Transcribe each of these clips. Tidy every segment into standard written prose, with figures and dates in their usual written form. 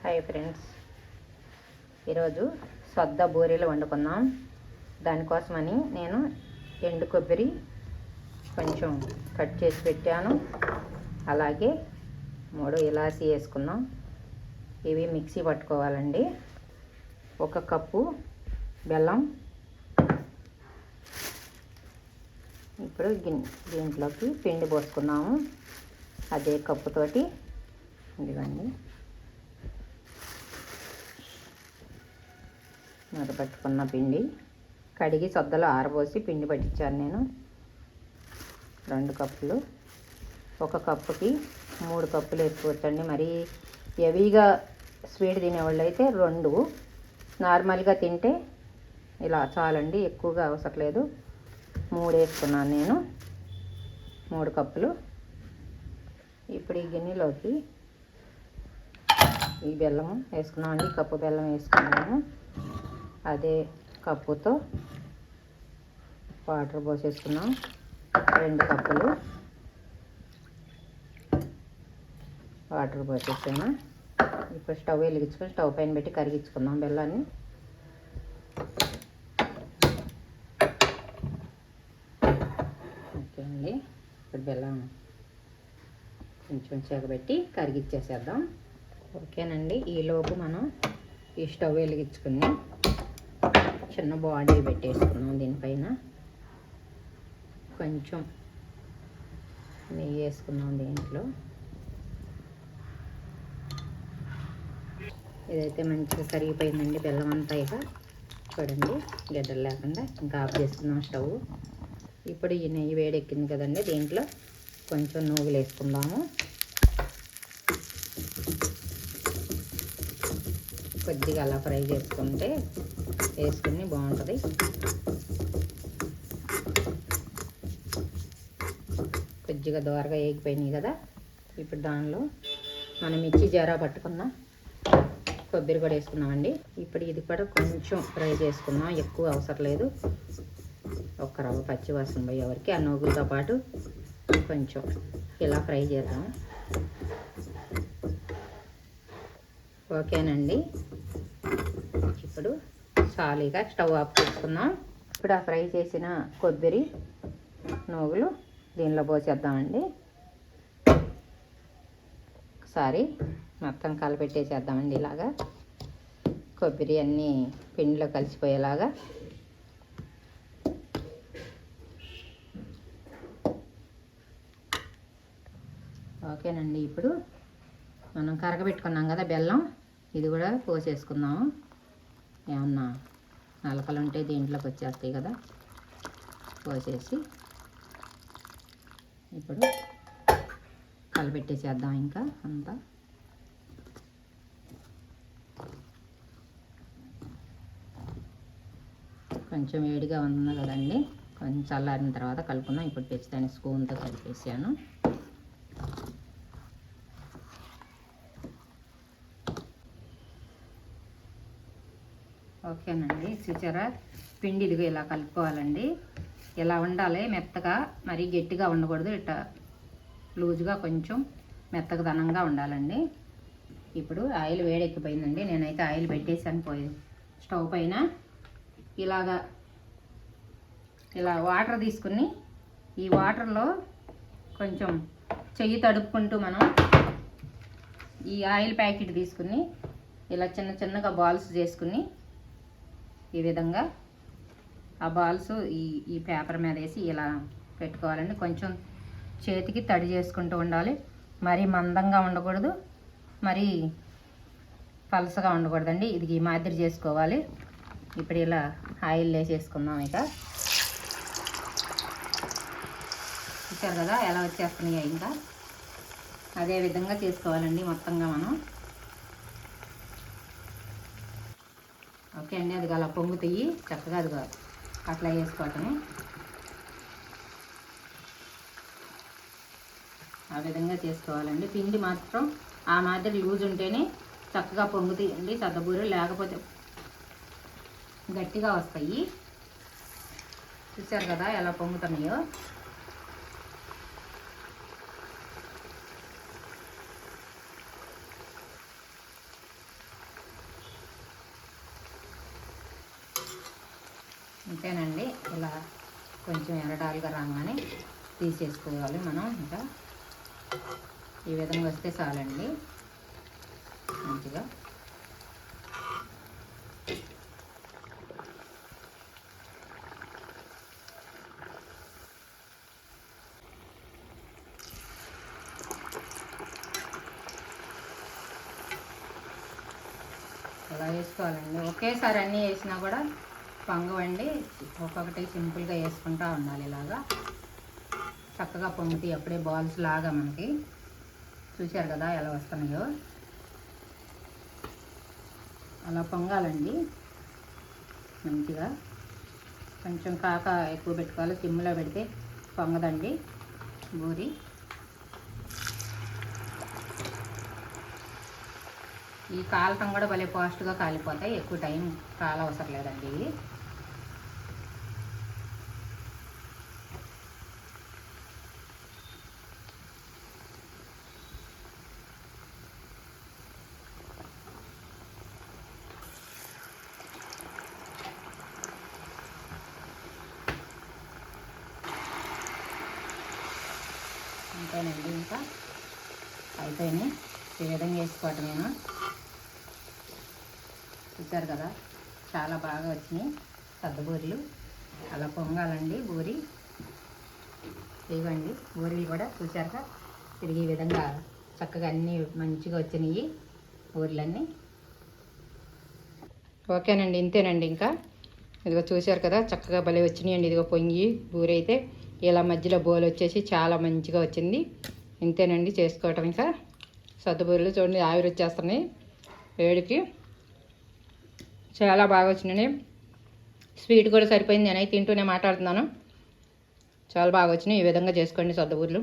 Hi friends, ఈరోజు సొద్ద బూరెలు వండుకుందాం. దానికోసమని నేను ఎండు కొబ్బరి కొంచెం కట్ చేసి పెట్టాను. అలాగే 3 ఇలాచీ వేసుకుందాం. ఇవి మిక్సీ పట్టుకోవాలండి. 1 కప్పు బెల్లం. ఇప్పుడు దీంట్లోకి పిండి పోసుకుందాము. అదే కప్పుతోటి ఇదిగోండి పట్టుకున్న పిండి కడిగి సొద్దలో ఆరబోసి పిండి పట్టించాను నేను. 2 కప్పులు. 1 కప్పుకి 3 కప్పులు వేసుకోవచ్చండి. మరి హెవీగా స్వీట్ తినేవాళ్ళు అయితే 2, నార్మల్గా తింటే ఇలా చాలండి, ఎక్కువగా అవసరం లేదు. 3 వేసుకున్నాను నేను, 3 కప్పులు. ఇప్పుడు ఈ గిన్నెలోకి ఈ బెల్లము వేసుకున్నామండి. కప్పు బెల్లం వేసుకున్నాము. అదే కప్పుతో వాటర్ పోసేసుకున్నాం. 2 కప్పులు వాటర్ పోసేసాను. ఇప్పుడు స్టవ్ వెలిగించుకొని స్టవ్ పైన పెట్టి కరిగించుకుందాం బెల్లాన్ని. ఓకే అండి, ఇప్పుడు బెల్లం కొంచెం చెగబెట్టి కరిగిచ్చేసేద్దాం. ఓకేనండి, ఈలోపు మనం ఈ స్టవ్ వెలిగించుకుని చిన్న బాండీ పెట్టేసుకున్నాం. దీనిపైన కొంచెం నెయ్యి వేసుకున్నాం. దీంట్లో ఇదైతే మంచిగా కరిగిపోయిందండి బెల్లం అంతా. ఇక చూడండి, గడ్డలు లేకుండా ఇంకా ఆఫ్ చేసుకున్నాం స్టవ్. ఇప్పుడు ఈ నెయ్యి వేడెక్కింది కదండి, దీంట్లో కొంచెం నువ్వులు వేసుకుందాము. కొద్దిగా అలా ఫ్రై చేసుకుంటే వేసుకుని బాగుంటుంది. కొద్దిగా దోరగా వేగిపోయినాయి కదా. ఇప్పుడు దానిలో మనం మిర్చి జారా పట్టుకున్న కొబ్బరి కూడా వేసుకున్నామండి. ఇప్పుడు ఇది కూడా కొంచెం ఫ్రై చేసుకుందాం, ఎక్కువ అవసరం లేదు. 1 రవ్వ పచ్చి వాసన పోయే వరకు ఆ నూగులతో పాటు కొంచెం ఇలా ఫ్రై చేద్దాం. ఓకేనండి, ఇప్పుడు సాలీగా స్టవ్ ఆఫ్ చేసుకుందాం. ఇప్పుడు ఆ ఫ్రై చేసిన కొబ్బరి నూగులు దీనిలో పోసేద్దామండి. ఒకసారి మొత్తం కలపెట్టేసేద్దామండి. ఇలాగా కొబ్బరి అన్నీ పిండిలో కలిసిపోయేలాగా. ఓకేనండి, ఇప్పుడు మనం కరగబెట్టుకున్నాం కదా బెల్లం, ఇది కూడా పోసేసుకుందాము. ఏమన్నా నలకలు ఉంటే దీంట్లోకి వచ్చేస్తాయి కదా. పోసేసి ఇప్పుడు కలపెట్టేసేద్దాం ఇంకా అంతా. కొంచెం వేడిగా ఉంది కదండి, కొంచెం చల్లారిన తర్వాత కలుపుకుందాం. ఇప్పుడు తెచ్చి స్పూన్తో కలిపేసాను. ఓకేనండి, చూసారా పిండి ఇదిగో ఇలా కలుపుకోవాలండి. ఇలా ఉండాలి, మెత్తగా మరీ గట్టిగా ఉండకూడదు. ఇట్లా లూజుగా కొంచెం మెత్తగా దనంగా ఉండాలండి. ఇప్పుడు ఆయిల్ వేడెక్కిపోయిందండి. నేనైతే ఆయిల్ పెట్టేసాను స్టవ్ పైన. ఇలా వాటర్ తీసుకుని ఈ వాటర్లో కొంచెం చెయ్యి తడుపుకుంటూ మనం ఈ ఆయిల్ ప్యాకెట్ తీసుకుని ఇలా చిన్న చిన్నగా బాల్స్ చేసుకుని ఈ విధంగా ఆ బాల్స్ ఈ పేపర్ మీద వేసి ఇలా పెట్టుకోవాలండి. కొంచెం చేతికి తడి చేసుకుంటూ ఉండాలి. మరీ మందంగా ఉండకూడదు, మరీ పలసగా ఉండకూడదండి. ఇది ఈ మాదిరి చేసుకోవాలి. ఇప్పుడు ఇలా ఆయిల్ వేసేసుకుందాం. ఇక చూసారు కదా ఎలా వచ్చేస్తున్నాయి. ఇంకా అదే విధంగా చేసుకోవాలండి మొత్తంగా మనం. ఓకే అండి, అది అలా పొంగుతాయి చక్కగా. అది అట్లా వేసుకోవటమే. ఆ విధంగా చేసుకోవాలండి. పిండి మాత్రం ఆ మాదిరి లూజ్ ఉంటేనే చక్కగా పొంగుతాయండి సద్దబూరెలు, లేకపోతే గట్టిగా వస్తాయి. చూసారు కదా ఎలా పొంగుతున్నాయో. అంతేనండి. ఇలా కొంచెం ఎర్రడాలుగా రాగానే తీసేసుకోవాలి మనం. ఇంకా ఈ విధంగా వస్తే చాలండి. మంచిగా ఇలా వేసుకోవాలండి. ఒకేసారి అన్నీ వేసినా కూడా పొంగవండి. ఒక్కొక్కటి సింపుల్గా వేసుకుంటూ ఉండాలి. ఇలాగా చక్కగా పొంగుతాయి. అప్పుడే బాల్స్ లాగా మనకి చూశారు కదా ఎలా వస్తున్నాయో. అలా పొంగాలండి మంచిగా. కొంచెం కాక ఎక్కువ పెట్టుకోవాలి. సిమ్లో పెడితే పొంగదండి బూరి. ఈ కాలటం కూడా భలే ఫాస్ట్గా కాలిపోతాయి. ఎక్కువ టైం కాల అవసరం లేదండి ఇవి. అంతేనండి. ఇంకా అయిపోయినాయి. ఈ విధంగా వేసుకోవటమేనా. చూసారు కదా చాలా బాగా వచ్చినాయి సద్దబూరెలు. అలా పొంగాలండి బూరి. ఇవ్వండి బూరెలు కూడా చూసారుగా తిరిగి ఈ విధంగా చక్కగా అన్నీ మంచిగా వచ్చినాయి బూరెలన్నీ. ఓకేనండి, ఇంతేనండి. ఇంకా ఇదిగో చూశారు కదా చక్కగా భలే వచ్చినాయండి. ఇదిగో పొంగి బూరి అయితే ఇలా మధ్యలో బోలు వచ్చేసి చాలా మంచిగా వచ్చింది. ఇంతేనండి చేసుకోవటం. ఇంకా సద్దబూరెలు చూడండి ఆవిరి వచ్చేస్తున్నాయి వేడికి. చాలా బాగా వచ్చినాయి. స్వీట్ కూడా సరిపోయింది. నేనైతే తింటూనే మాట్లాడుతున్నాను. చాలా బాగా వచ్చినాయి. ఈ విధంగా చేసుకోండి సద్దబూరెలు.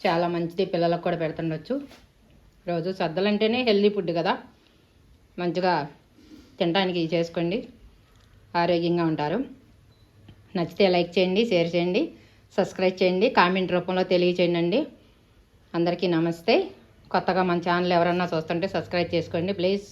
చాలా మంచిది. పిల్లలకు కూడా పెడుతుండొచ్చు. రోజు సద్దలు అంటేనే హెల్దీ ఫుడ్ కదా. మంచిగా తినడానికి చేసుకోండి. ఆరోగ్యంగా ఉంటారు. నచ్చితే లైక్ చేయండి, షేర్ చేయండి, సబ్స్క్రైబ్ చేయండి, కామెంట్ రూపంలో తెలియచేయండి. అందరికీ నమస్తే. కొత్తగా మన ఛానల్ ఎవరన్నా చూస్తుంటే సబ్స్క్రైబ్ చేసుకోండి ప్లీజ్.